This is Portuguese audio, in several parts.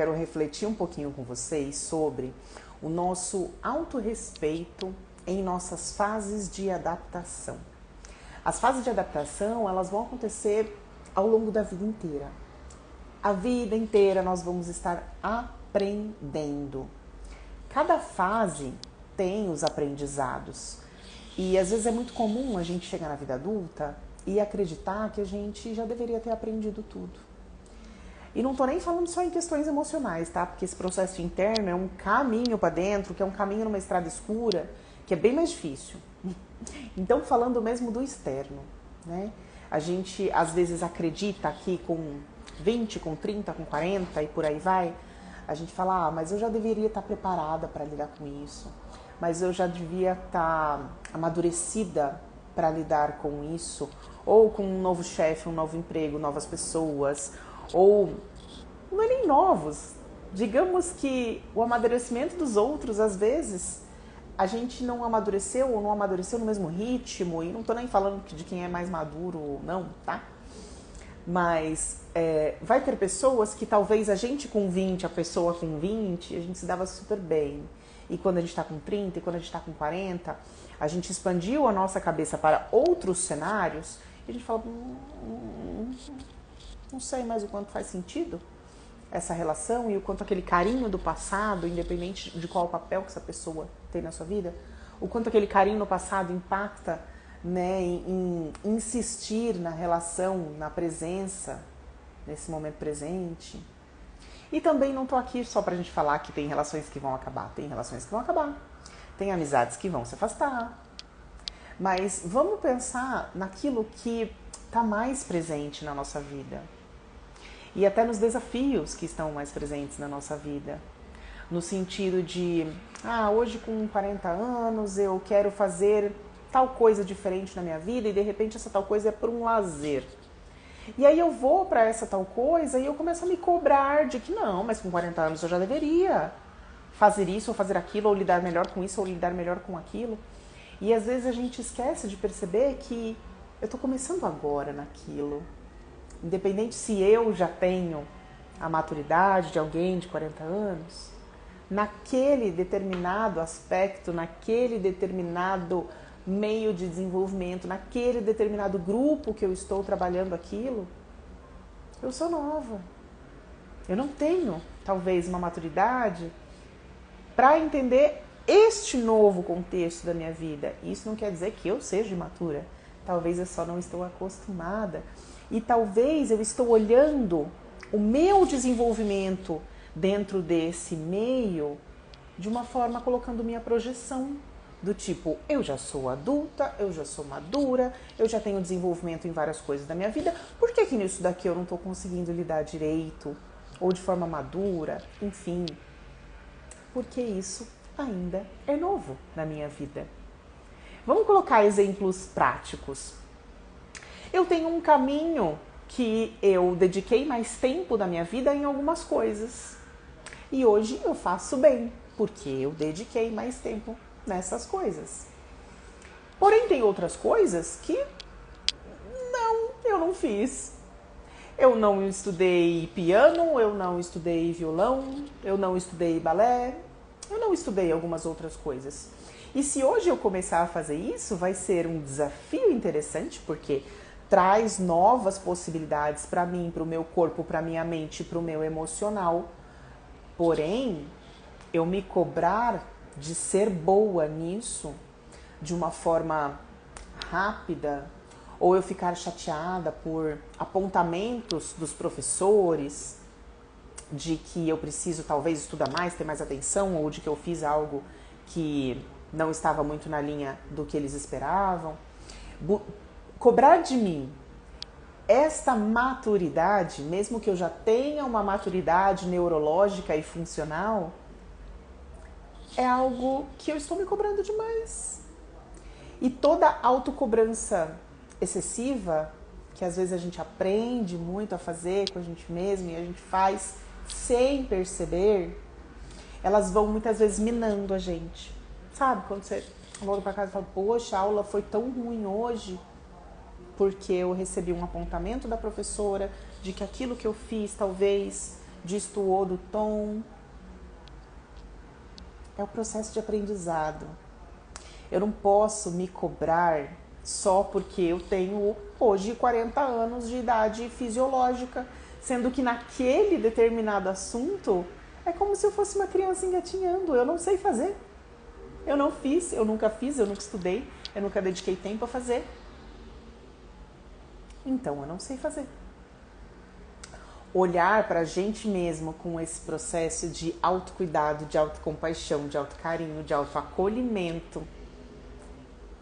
Quero refletir um pouquinho com vocês sobre o nosso autorrespeito em nossas fases de adaptação. As fases de adaptação, elas vão acontecer ao longo da vida inteira. A vida inteira nós vamos estar aprendendo. Cada fase tem os aprendizados. E às vezes é muito comum a gente chegar na vida adulta e acreditar que a gente já deveria ter aprendido tudo. E não tô nem falando só em questões emocionais, tá? Porque esse processo interno é um caminho para dentro, que é um caminho numa estrada escura, que é bem mais difícil. Então, falando mesmo do externo, né? A gente às vezes acredita que com 20, com 30, com 40 e por aí vai, a gente fala, mas eu já deveria estar preparada para lidar com isso, mas eu já devia estar amadurecida para lidar com isso, ou com um novo chefe, um novo emprego, novas pessoas, ou não é nem novos. Digamos que o amadurecimento dos outros, às vezes, a gente não amadureceu ou não amadureceu no mesmo ritmo, e não tô nem falando de quem é mais maduro ou não, tá? Mas vai ter pessoas que talvez a gente com 20, a pessoa com 20, a gente se dava super bem. E quando a gente tá com 30 e quando a gente tá com 40, a gente expandiu a nossa cabeça para outros cenários e a gente fala, não sei mais o quanto faz sentido essa relação e o quanto aquele carinho do passado, independente de qual papel que essa pessoa tem na sua vida, o quanto aquele carinho no passado impacta, né, em insistir na relação, na presença, nesse momento presente. E também não tô aqui só pra gente falar que tem relações que vão acabar. Tem relações que vão acabar. Tem amizades que vão se afastar. Mas vamos pensar naquilo que tá mais presente na nossa vida. E até nos desafios que estão mais presentes na nossa vida. No sentido de, hoje com 40 anos eu quero fazer tal coisa diferente na minha vida e de repente essa tal coisa é por um lazer. E aí eu vou para essa tal coisa e eu começo a me cobrar de que não, mas com 40 anos eu já deveria fazer isso ou fazer aquilo, ou lidar melhor com isso ou lidar melhor com aquilo. E às vezes a gente esquece de perceber que eu tô começando agora naquilo. Independente se eu já tenho a maturidade de alguém de 40 anos, naquele determinado aspecto, naquele determinado meio de desenvolvimento, naquele determinado grupo que eu estou trabalhando aquilo, eu sou nova. Eu não tenho, talvez, uma maturidade para entender este novo contexto da minha vida. Isso não quer dizer que eu seja imatura. Talvez eu só não estou acostumada. E talvez eu estou olhando o meu desenvolvimento dentro desse meio de uma forma colocando minha projeção. Do tipo, eu já sou adulta, eu já sou madura, eu já tenho desenvolvimento em várias coisas da minha vida. Por que nisso daqui eu não estou conseguindo lidar direito? Ou de forma madura? Enfim, porque isso ainda é novo na minha vida. Vamos colocar exemplos práticos. Eu tenho um caminho que eu dediquei mais tempo da minha vida em algumas coisas. E hoje eu faço bem, porque eu dediquei mais tempo nessas coisas. Porém, tem outras coisas que eu não fiz. Eu não estudei piano, eu não estudei violão, eu não estudei balé, eu não estudei algumas outras coisas. E se hoje eu começar a fazer isso, vai ser um desafio interessante, porque traz novas possibilidades para mim, para o meu corpo, para minha mente, para o meu emocional. Porém, eu me cobrar de ser boa nisso de uma forma rápida, ou eu ficar chateada por apontamentos dos professores de que eu preciso talvez estudar mais, ter mais atenção, ou de que eu fiz algo que não estava muito na linha do que eles esperavam. Cobrar de mim esta maturidade, mesmo que eu já tenha uma maturidade neurológica e funcional, é algo que eu estou me cobrando demais. E toda autocobrança excessiva, que às vezes a gente aprende muito a fazer com a gente mesmo e a gente faz sem perceber, elas vão muitas vezes minando a gente. Sabe, quando você volta para casa e fala, poxa, a aula foi tão ruim hoje, porque eu recebi um apontamento da professora de que aquilo que eu fiz talvez destoou do tom. É o processo de aprendizado. Eu não posso me cobrar só porque eu tenho hoje 40 anos de idade fisiológica, sendo que naquele determinado assunto é como se eu fosse uma criança engatinhando. Eu não sei fazer. Eu não fiz, eu nunca estudei, eu nunca dediquei tempo a fazer. Então eu não sei fazer. Olhar para a gente mesmo com esse processo de autocuidado, de autocompaixão, de autocarinho, de autoacolhimento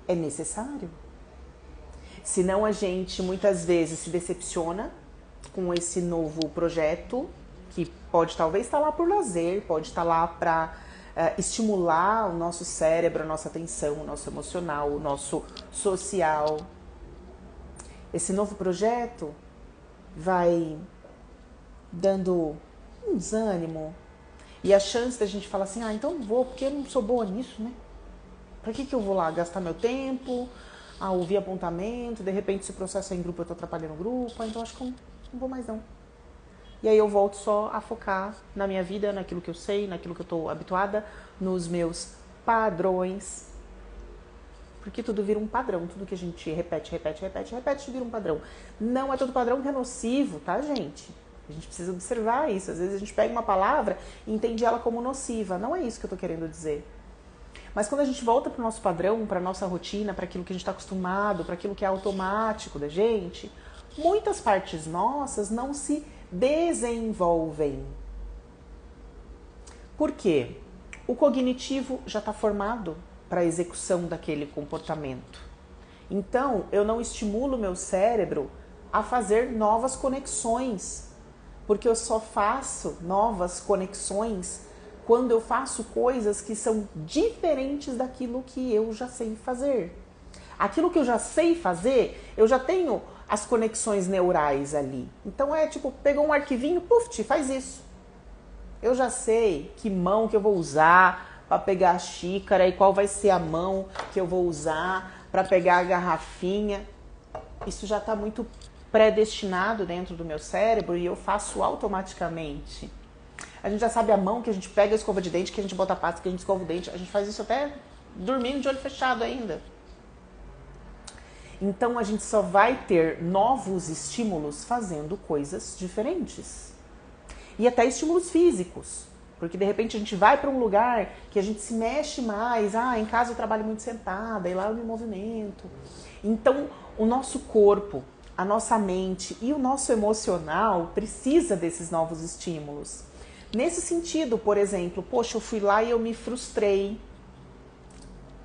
é necessário. Senão a gente muitas vezes se decepciona com esse novo projeto, que pode talvez estar lá por lazer, pode estar lá para estimular o nosso cérebro, a nossa atenção, o nosso emocional, o nosso social. Esse novo projeto vai dando um desânimo e a chance da gente falar assim, então não vou, porque eu não sou boa nisso, né? Pra que eu vou lá gastar meu tempo a ouvir apontamento, de repente se o processo é em grupo eu tô atrapalhando o grupo, então acho que eu não vou mais não. E aí eu volto só a focar na minha vida, naquilo que eu sei, naquilo que eu tô habituada, nos meus padrões. Porque tudo vira um padrão, tudo que a gente repete, vira um padrão. Não é todo padrão que é nocivo, tá, gente? A gente precisa observar isso. Às vezes a gente pega uma palavra e entende ela como nociva. Não é isso que eu tô querendo dizer. Mas quando a gente volta para o nosso padrão, para a nossa rotina, para aquilo que a gente está acostumado, para aquilo que é automático da gente, muitas partes nossas não se desenvolvem. Por quê? O cognitivo já está formado para a execução daquele comportamento. Então, eu não estimulo meu cérebro a fazer novas conexões, porque eu só faço novas conexões quando eu faço coisas que são diferentes daquilo que eu já sei fazer. Aquilo que eu já sei fazer, eu já tenho as conexões neurais ali. Então é tipo, pegou um arquivinho, puf, faz isso. Eu já sei que mão que eu vou usar para pegar a xícara e qual vai ser a mão que eu vou usar para pegar a garrafinha. Isso já está muito predestinado dentro do meu cérebro e eu faço automaticamente. A gente já sabe a mão que a gente pega a escova de dente, que a gente bota a pasta, que a gente escova o dente. A gente faz isso até dormindo de olho fechado ainda. Então a gente só vai ter novos estímulos fazendo coisas diferentes. E até estímulos físicos. Porque de repente a gente vai para um lugar que a gente se mexe mais. Em casa eu trabalho muito sentada, e lá eu me movimento. Então o nosso corpo, a nossa mente e o nosso emocional precisa desses novos estímulos. Nesse sentido, por exemplo, poxa, eu fui lá e eu me frustrei.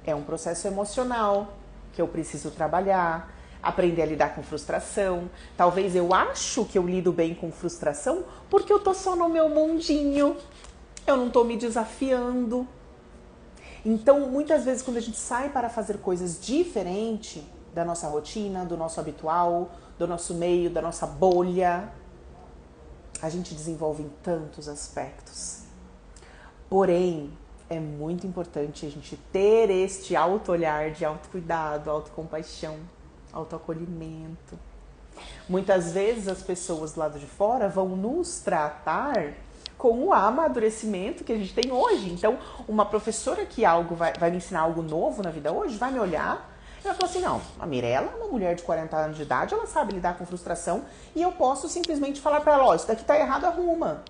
É um processo emocional que eu preciso trabalhar, aprender a lidar com frustração. Talvez eu acho que eu lido bem com frustração porque eu tô só no meu mundinho. Eu não tô me desafiando. Então, muitas vezes, quando a gente sai para fazer coisas diferentes da nossa rotina, do nosso habitual, do nosso meio, da nossa bolha, a gente desenvolve em tantos aspectos. Porém, é muito importante a gente ter este auto-olhar de autocuidado, autocompaixão, autoacolhimento. Muitas vezes as pessoas do lado de fora vão nos tratar com o amadurecimento que a gente tem hoje. Então, uma professora que vai me ensinar algo novo na vida hoje, vai me olhar e vai falar assim, não, a Mirella é uma mulher de 40 anos de idade, ela sabe lidar com frustração e eu posso simplesmente falar para ela, isso daqui tá errado, arruma.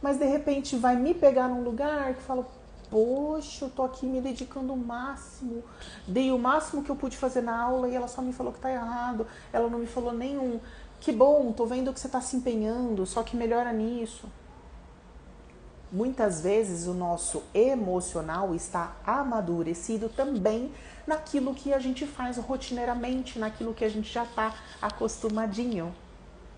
Mas de repente vai me pegar num lugar que fala, poxa, eu tô aqui me dedicando o máximo, dei o máximo que eu pude fazer na aula e ela só me falou que tá errado, ela não me falou nenhum, que bom, tô vendo que você tá se empenhando, só que melhora nisso. Muitas vezes o nosso emocional está amadurecido também naquilo que a gente faz rotineiramente, naquilo que a gente já está acostumadinho.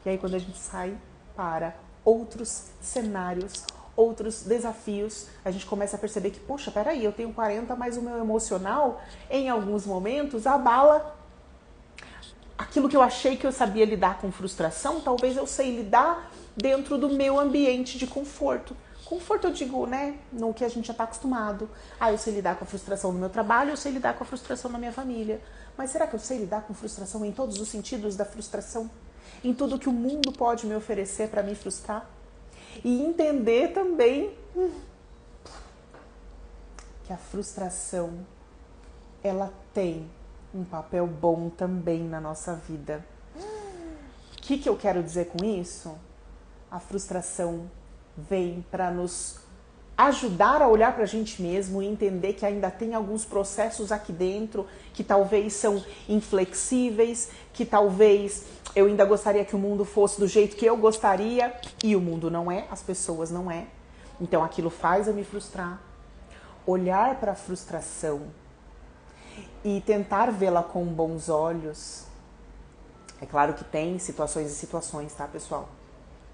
E aí quando a gente sai para outros cenários, outros desafios, a gente começa a perceber que, poxa, peraí, eu tenho 40, mas o meu emocional, em alguns momentos, abala. Aquilo que eu achei que eu sabia lidar com frustração, talvez eu sei lidar dentro do meu ambiente de conforto. Conforto eu digo, né, no que a gente já está acostumado. Eu sei lidar com a frustração no meu trabalho, eu sei lidar com a frustração na minha família. Mas será que eu sei lidar com frustração em todos os sentidos da frustração? em tudo que o mundo pode me oferecer para me frustrar. E entender também que a frustração, ela tem um papel bom também na nossa vida. O que eu quero dizer com isso? A frustração vem para nos ajudar a olhar para a gente mesmo e entender que ainda tem alguns processos aqui dentro que talvez são inflexíveis, que talvez eu ainda gostaria que o mundo fosse do jeito que eu gostaria e o mundo não é, as pessoas não é. Então aquilo faz eu me frustrar. Olhar para a frustração e tentar vê-la com bons olhos. É claro que tem situações e situações, tá, pessoal?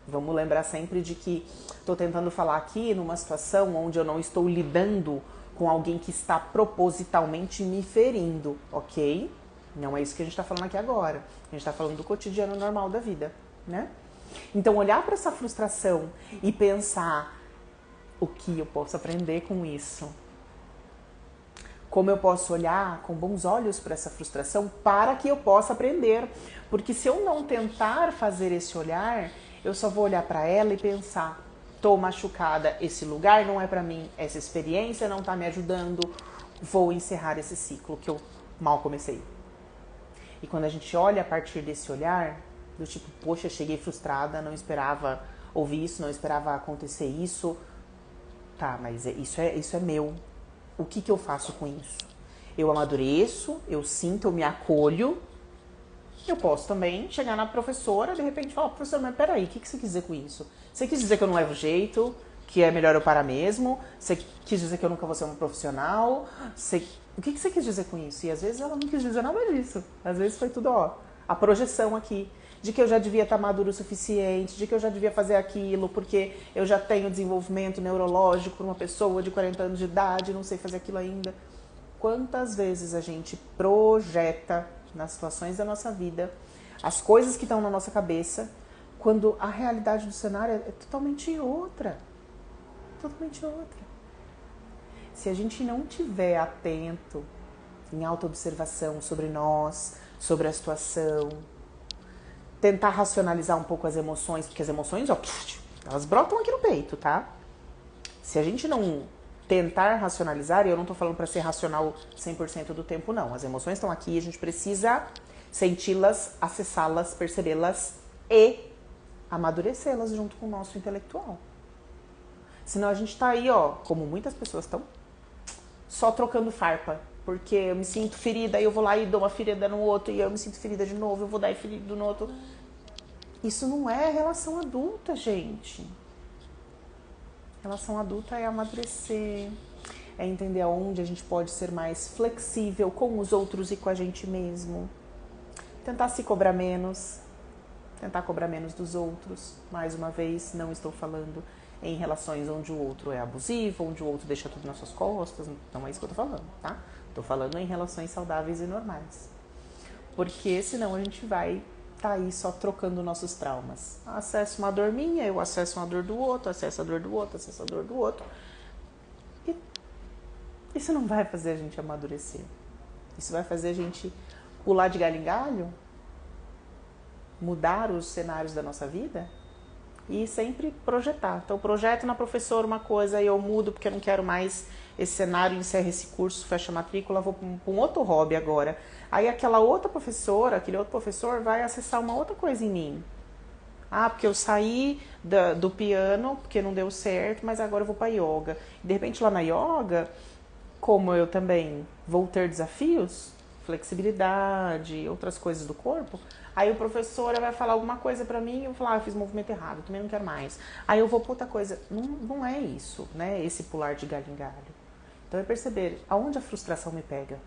Vamos lembrar sempre de que estou tentando falar aqui numa situação onde eu não estou lidando com alguém que está propositalmente me ferindo, ok? Não é isso que a gente está falando aqui agora. A gente está falando do cotidiano normal da vida, né? Então, olhar para essa frustração e pensar o que eu posso aprender com isso. Como eu posso olhar com bons olhos para essa frustração para que eu possa aprender. Porque se eu não tentar fazer esse olhar, eu só vou olhar para ela e pensar, tô machucada, esse lugar não é para mim, essa experiência não tá me ajudando, vou encerrar esse ciclo que eu mal comecei. E quando a gente olha a partir desse olhar, do tipo, poxa, cheguei frustrada, não esperava ouvir isso, não esperava acontecer isso, tá, mas isso é meu. O que eu faço com isso? Eu amadureço, eu sinto, eu me acolho. Eu posso também chegar na professora e de repente falar, professor, mas peraí, o que você quis dizer com isso? Você quis dizer que eu não levo jeito, que é melhor eu parar mesmo? Você quis dizer que eu nunca vou ser uma profissional? O que você quis dizer com isso? E às vezes ela não quis dizer nada disso. Às vezes foi tudo, a projeção aqui. De que eu já devia estar maduro o suficiente, de que eu já devia fazer aquilo, porque eu já tenho desenvolvimento neurológico para uma pessoa de 40 anos de idade, não sei fazer aquilo ainda. Quantas vezes a gente projeta nas situações da nossa vida as coisas que estão na nossa cabeça, quando a realidade do cenário é totalmente outra. Totalmente outra. Se a gente não tiver atento, em autoobservação sobre nós, sobre a situação, tentar racionalizar um pouco as emoções, porque as emoções, elas brotam aqui no peito, tá? Se a gente não tentar racionalizar, e eu não tô falando para ser racional 100% do tempo, não. As emoções estão aqui e a gente precisa senti-las, acessá-las, percebê-las e amadurecê-las junto com o nosso intelectual. Senão a gente tá aí, como muitas pessoas estão, só trocando farpa. Porque eu me sinto ferida, aí eu vou lá e dou uma ferida no outro, e eu me sinto ferida de novo, eu vou dar ferida no outro. Isso não é relação adulta, gente. Relação adulta é amadurecer, é entender aonde a gente pode ser mais flexível com os outros e com a gente mesmo. Tentar se cobrar menos, tentar cobrar menos dos outros. Mais uma vez, não estou falando em relações onde o outro é abusivo, onde o outro deixa tudo nas suas costas, não é isso que eu tô falando, tá? Tô falando em relações saudáveis e normais. Porque senão a gente vai tá aí só trocando nossos traumas. Acesso uma dor minha, eu acesso uma dor do outro, acesso a dor do outro, acesso a dor do outro. E isso não vai fazer a gente amadurecer. Isso vai fazer a gente pular de galho em galho, mudar os cenários da nossa vida e sempre projetar. Então, eu projeto na professora uma coisa e eu mudo porque eu não quero mais esse cenário, encerro esse curso, fecho a matrícula, vou para um outro hobby agora. Aí aquela outra professora, aquele outro professor vai acessar uma outra coisa em mim. Ah, porque eu saí do piano porque não deu certo, mas agora eu vou para yoga. De repente lá na yoga, como eu também vou ter desafios, flexibilidade, outras coisas do corpo, aí o professor vai falar alguma coisa pra mim e eu vou falar, eu fiz o movimento errado, também não quero mais. Aí eu vou pra outra coisa. Não é isso, né? Esse pular de galho em galho. Então é perceber aonde a frustração me pega.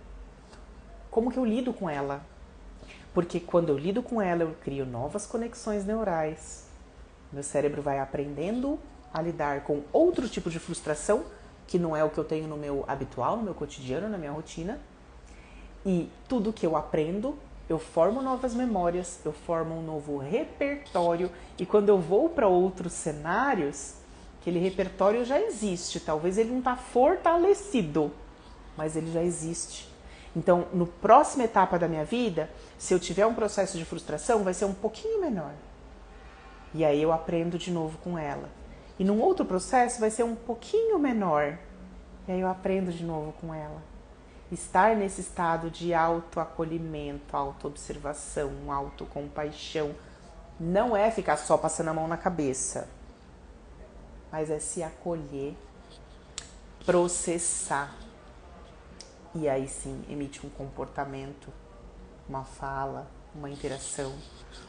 Como que eu lido com ela? Porque quando eu lido com ela, eu crio novas conexões neurais. Meu cérebro vai aprendendo a lidar com outro tipo de frustração, que não é o que eu tenho no meu habitual, no meu cotidiano, na minha rotina. E tudo que eu aprendo, eu formo novas memórias, eu formo um novo repertório. E quando eu vou para outros cenários, aquele repertório já existe. Talvez ele não está fortalecido, mas ele já existe. Então, no próxima etapa da minha vida, se eu tiver um processo de frustração, vai ser um pouquinho menor. E aí eu aprendo de novo com ela. E num outro processo vai ser um pouquinho menor. E aí eu aprendo de novo com ela. Estar nesse estado de autoacolhimento, autoobservação, autocompaixão, não é ficar só passando a mão na cabeça, mas é se acolher, processar e aí sim emite um comportamento, uma fala, uma interação,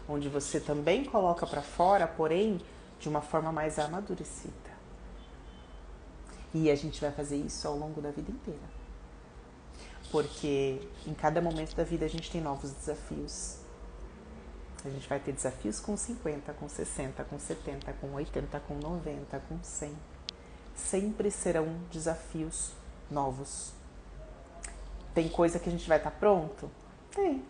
onde você também coloca para fora, porém de uma forma mais amadurecida. E a gente vai fazer isso ao longo da vida inteira. Porque em cada momento da vida a gente tem novos desafios. A gente vai ter desafios com 50, com 60, com 70, com 80, com 90, com 100. Sempre serão desafios novos. Tem coisa que a gente vai estar pronto? Tem.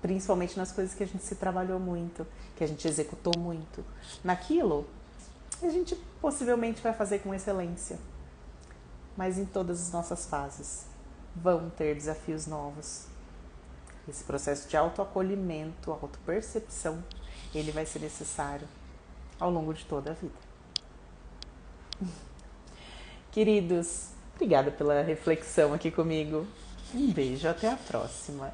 Principalmente nas coisas que a gente se trabalhou muito, que a gente executou muito. Naquilo, a gente possivelmente vai fazer com excelência. Mas em todas as nossas fases vão ter desafios novos. Esse processo de autoacolhimento, autopercepção, ele vai ser necessário ao longo de toda a vida. Queridos, obrigada pela reflexão aqui comigo. Um beijo, até a próxima.